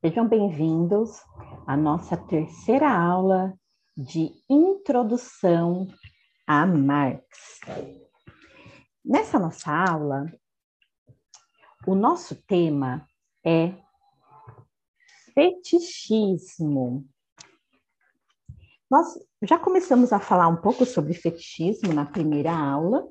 Sejam bem-vindos à nossa terceira aula de Introdução a Marx. Nessa nossa aula, o nosso tema é fetichismo. Nós já começamos a falar um pouco sobre fetichismo na primeira aula,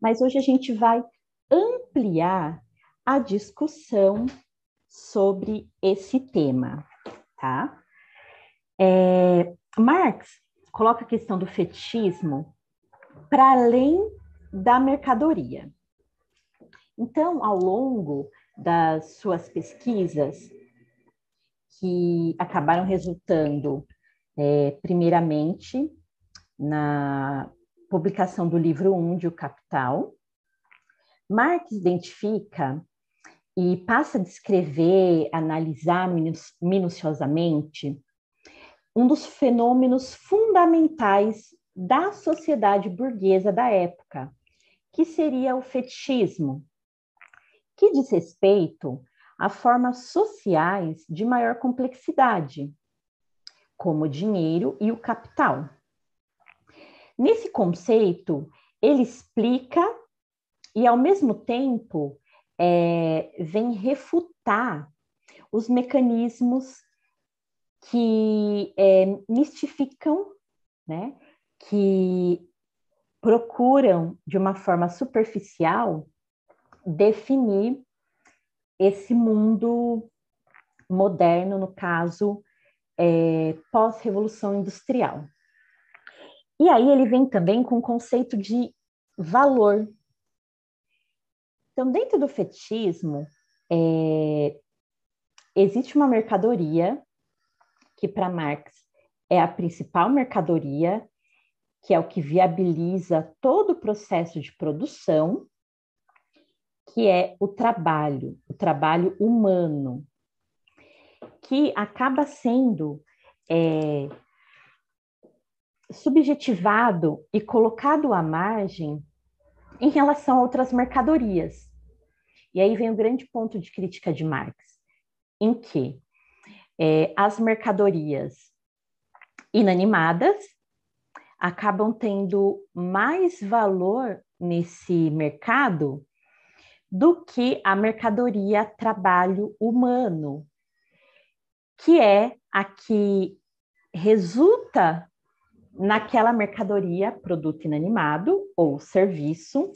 mas hoje a gente vai ampliar a discussão sobre esse tema, tá? Marx coloca a questão do fetichismo para além da mercadoria. Então, ao longo das suas pesquisas, que acabaram resultando, primeiramente, na publicação do livro 1 de O Capital, Marx identifica e passa a descrever, analisar minuciosamente um dos fenômenos fundamentais da sociedade burguesa da época, que seria o fetichismo, que diz respeito a formas sociais de maior complexidade, como o dinheiro e o capital. Nesse conceito, ele explica e, ao mesmo tempo, vem refutar os mecanismos que mistificam, né, que procuram, de uma forma superficial, definir esse mundo moderno, no caso, pós-revolução industrial. E aí ele vem também com o conceito de valor. Então, dentro do fetichismo, existe uma mercadoria que, para Marx, é a principal mercadoria, que é o que viabiliza todo o processo de produção, que é o trabalho humano, que acaba sendo subjetivado e colocado à margem em relação a outras mercadorias. E aí vem o grande ponto de crítica de Marx, em que as mercadorias inanimadas acabam tendo mais valor nesse mercado do que a mercadoria trabalho humano, que é a que resulta naquela mercadoria, produto inanimado ou serviço,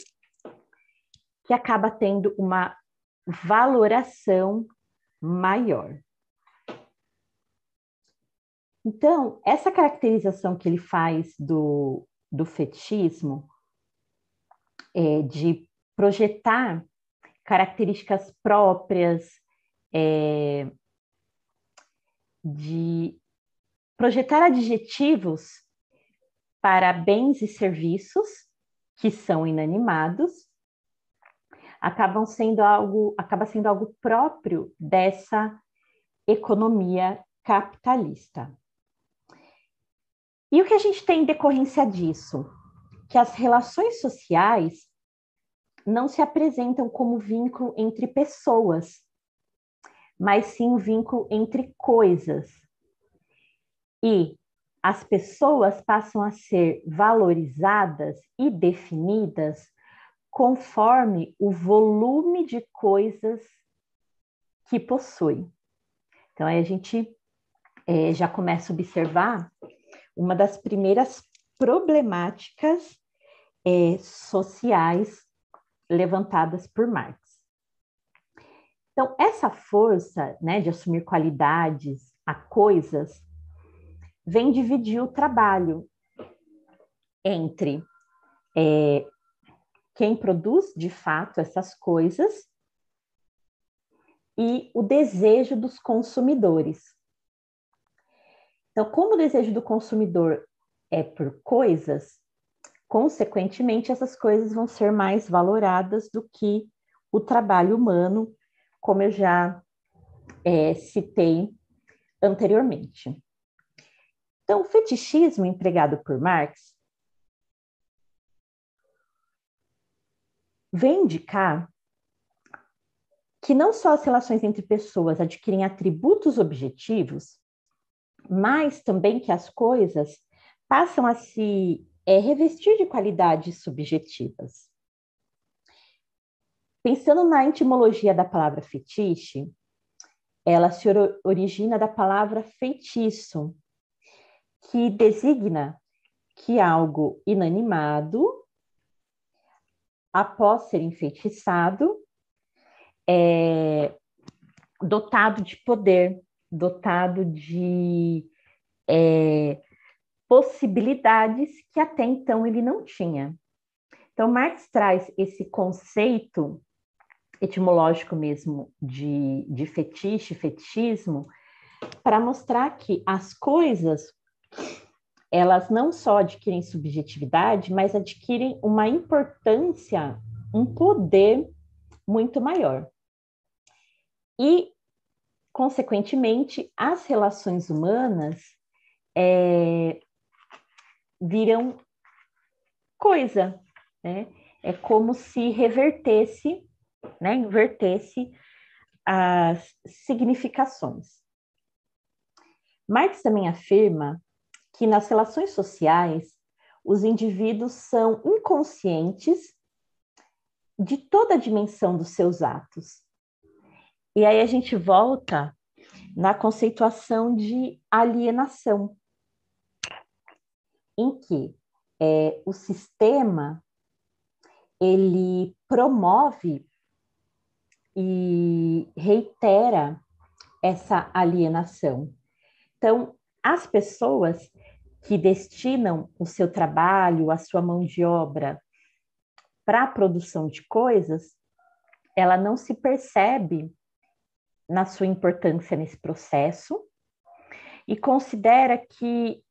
que acaba tendo uma valoração maior. Então, essa caracterização que ele faz do fetichismo, de projetar características próprias, de projetar adjetivos para bens e serviços que são inanimados, acaba sendo algo próprio dessa economia capitalista. E o que a gente tem em decorrência disso? Que as relações sociais não se apresentam como vínculo entre pessoas, mas sim um vínculo entre coisas. E as pessoas passam a ser valorizadas e definidas conforme o volume de coisas que possui. Então, aí a gente já começa a observar uma das primeiras problemáticas sociais levantadas por Marx. Então, essa força, né, de assumir qualidades a coisas vem dividir o trabalho entre quem produz de fato essas coisas e o desejo dos consumidores. Então, como o desejo do consumidor é por coisas, consequentemente, essas coisas vão ser mais valoradas do que o trabalho humano, como eu já citei anteriormente. Então, o fetichismo empregado por Marx vem indicar que não só as relações entre pessoas adquirem atributos objetivos, mas também que as coisas passam a se revestir de qualidades subjetivas. Pensando na etimologia da palavra fetiche, ela se origina da palavra feitiço, que designa que algo inanimado, após ser enfeitiçado, é dotado de poder, dotado de possibilidades que até então ele não tinha. Então, Marx traz esse conceito etimológico mesmo de fetiche, fetichismo, para mostrar que as coisas, elas não só adquirem subjetividade, mas adquirem uma importância, um poder muito maior. E, consequentemente, as relações humanas viram coisa, né? É como se revertesse, né? Invertesse as significações. Marx também afirma que nas relações sociais, os indivíduos são inconscientes de toda a dimensão dos seus atos. E aí a gente volta na conceituação de alienação, em que o sistema ele promove e reitera essa alienação. Então, as pessoas que destinam o seu trabalho, a sua mão de obra para a produção de coisas, ela não se percebe na sua importância nesse processo e considera que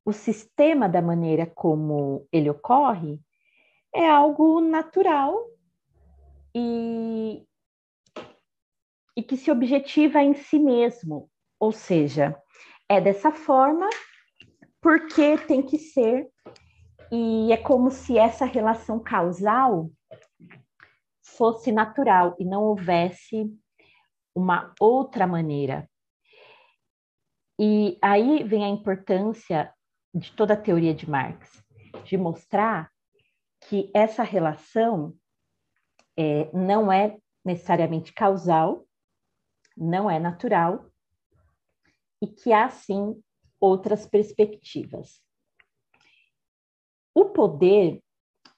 o sistema, da maneira como ele ocorre, é algo natural e que se objetiva em si mesmo, ou seja, é dessa forma porque tem que ser, e é como se essa relação causal fosse natural e não houvesse uma outra maneira. E aí vem a importância de toda a teoria de Marx, de mostrar que essa relação não é necessariamente causal, não é natural, e que há, sim, outras perspectivas. O poder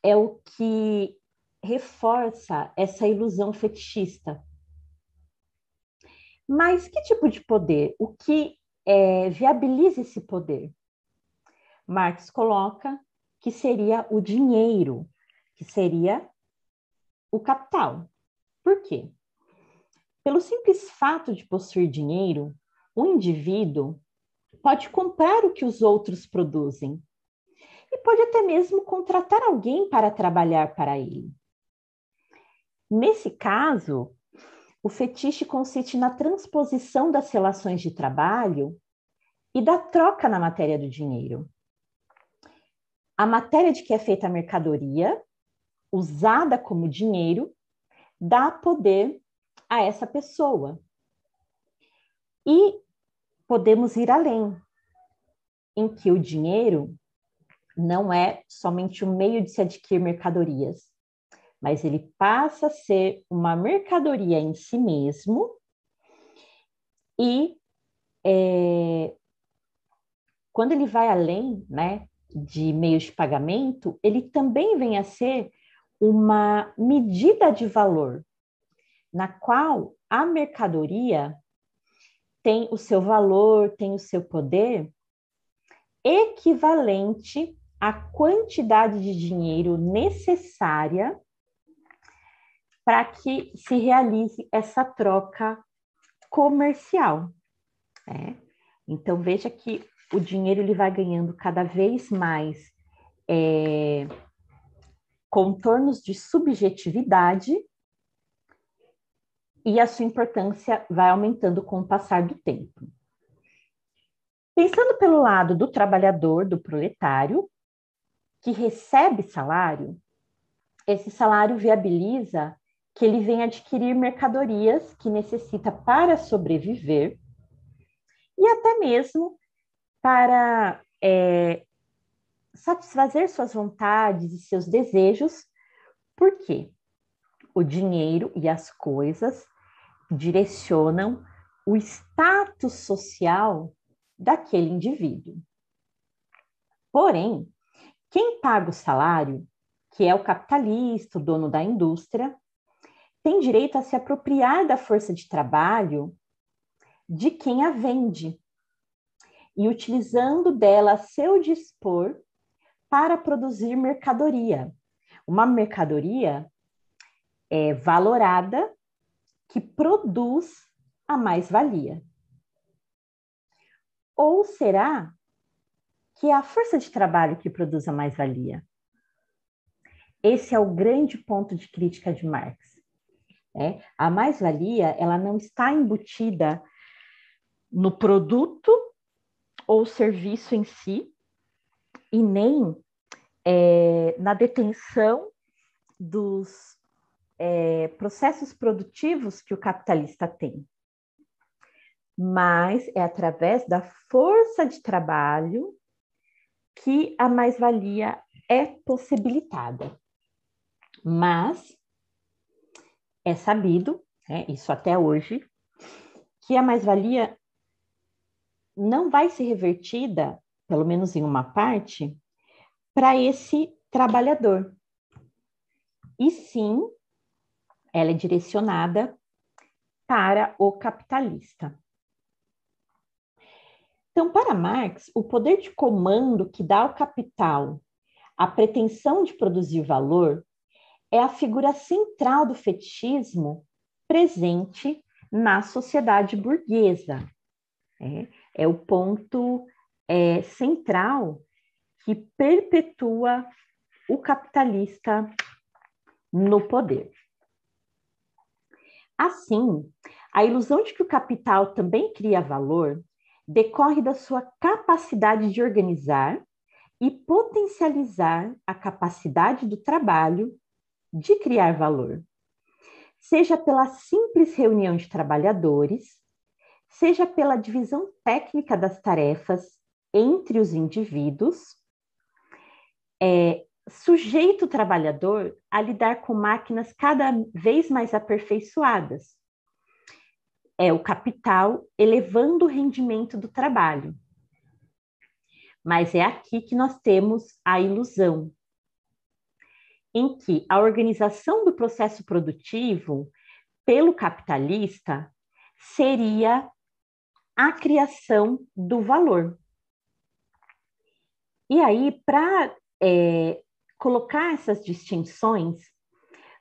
é o que reforça essa ilusão fetichista. Mas que tipo de poder? O que viabiliza esse poder? Marx coloca que seria o dinheiro, que seria o capital. Por quê? Pelo simples fato de possuir dinheiro, o indivíduo pode comprar o que os outros produzem e pode até mesmo contratar alguém para trabalhar para ele. Nesse caso, o fetiche consiste na transposição das relações de trabalho e da troca na matéria do dinheiro. A matéria de que é feita a mercadoria, usada como dinheiro, dá poder a essa pessoa. E podemos ir além, em que o dinheiro não é somente um meio de se adquirir mercadorias, mas ele passa a ser uma mercadoria em si mesmo e quando ele vai além, né, de meios de pagamento, ele também vem a ser uma medida de valor, na qual a mercadoria tem o seu valor, tem o seu poder equivalente à quantidade de dinheiro necessária para que se realize essa troca comercial. Né? Então, veja que o dinheiro ele vai ganhando cada vez mais contornos de subjetividade e a sua importância vai aumentando com o passar do tempo. Pensando pelo lado do trabalhador, do proletário, que recebe salário, esse salário viabiliza que ele vem adquirir mercadorias que necessita para sobreviver e até mesmo para satisfazer suas vontades e seus desejos, porque o dinheiro e as coisas direcionam o status social daquele indivíduo. Porém, quem paga o salário, que é o capitalista, o dono da indústria, tem direito a se apropriar da força de trabalho de quem a vende e utilizando dela a seu dispor para produzir mercadoria. Uma mercadoria valorada que produz a mais-valia. Ou será que é a força de trabalho que produz a mais-valia? Esse é o grande ponto de crítica de Marx. A mais-valia, ela não está embutida no produto ou serviço em si, e nem na detenção dos processos produtivos que o capitalista tem, mas é através da força de trabalho que a mais-valia é possibilitada. Mas é sabido, isso até hoje, que a mais-valia não vai ser revertida, pelo menos em uma parte, para esse trabalhador. E sim, ela é direcionada para o capitalista. Então, para Marx, o poder de comando que dá ao capital a pretensão de produzir valor é a figura central do fetichismo presente na sociedade burguesa. É o ponto central que perpetua o capitalista no poder. Assim, a ilusão de que o capital também cria valor decorre da sua capacidade de organizar e potencializar a capacidade do trabalho de criar valor, seja pela simples reunião de trabalhadores, seja pela divisão técnica das tarefas entre os indivíduos, sujeita o trabalhador a lidar com máquinas cada vez mais aperfeiçoadas. É o capital elevando o rendimento do trabalho. Mas é aqui que nós temos a ilusão, em que a organização do processo produtivo pelo capitalista seria a criação do valor. E aí, para colocar essas distinções,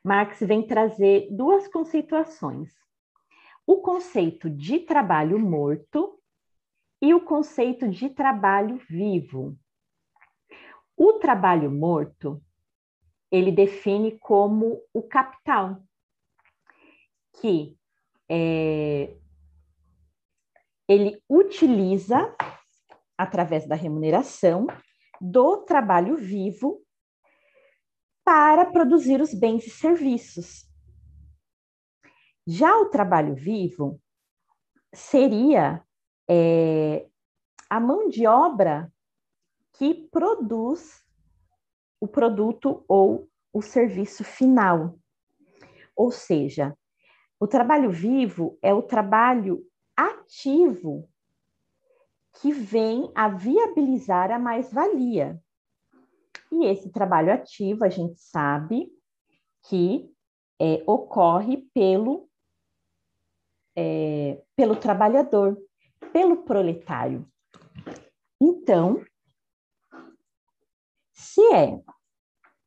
Marx vem trazer duas conceituações: o conceito de trabalho morto e o conceito de trabalho vivo. O trabalho morto, ele define como o capital, que ele utiliza, através da remuneração, do trabalho vivo para produzir os bens e serviços. Já o trabalho vivo seria a mão de obra que produz o produto ou o serviço final. Ou seja, o trabalho vivo é o trabalho ativo que vem a viabilizar a mais-valia. E esse trabalho ativo, a gente sabe que ocorre pelo trabalhador, pelo proletário. Então, se é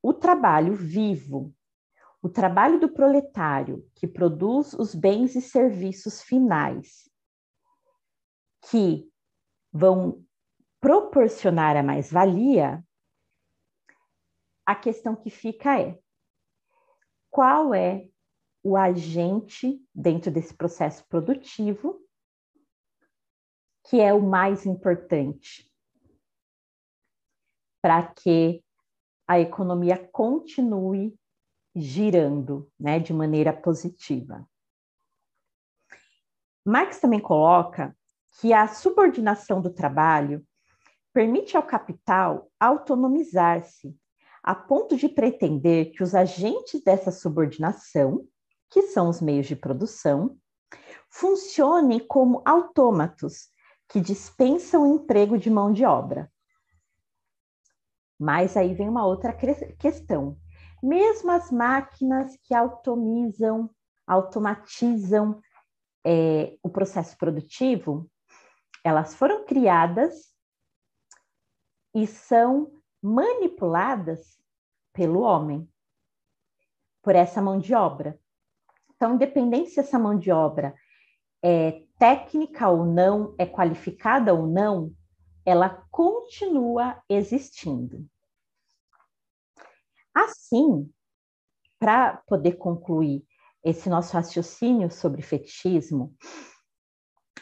o trabalho vivo, o trabalho do proletário que produz os bens e serviços finais, que vão proporcionar a mais-valia, a questão que fica é: qual é o agente dentro desse processo produtivo que é o mais importante para que a economia continue girando, né, de maneira positiva. Marx também coloca que a subordinação do trabalho permite ao capital autonomizar-se, a ponto de pretender que os agentes dessa subordinação, que são os meios de produção, funcionem como autômatos que dispensam o emprego de mão de obra. Mas aí vem uma outra questão. Mesmo as máquinas que automatizam o processo produtivo, elas foram criadas e são manipuladas pelo homem, por essa mão de obra. Então, independente se essa mão de obra é técnica ou não, é qualificada ou não, ela continua existindo. Assim, para poder concluir esse nosso raciocínio sobre fetichismo,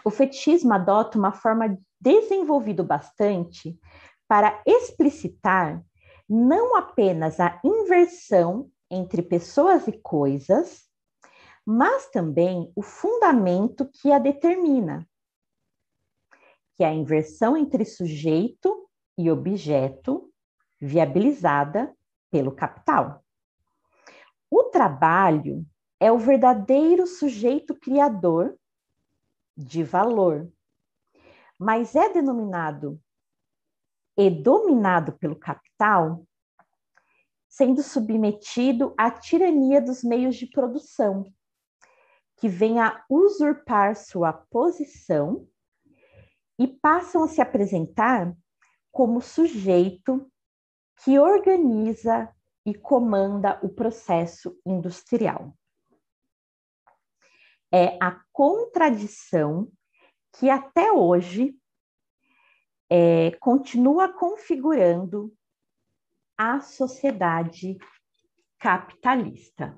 o fetichismo adota uma forma desenvolvida bastante para explicitar não apenas a inversão entre pessoas e coisas, mas também o fundamento que a determina, que é a inversão entre sujeito e objeto, viabilizada pelo capital. O trabalho é o verdadeiro sujeito criador de valor, mas é denominado e dominado pelo capital, sendo submetido à tirania dos meios de produção, que vem a usurpar sua posição e passam a se apresentar como sujeito que organiza e comanda o processo industrial. É a contradição que até hoje continua configurando a sociedade capitalista.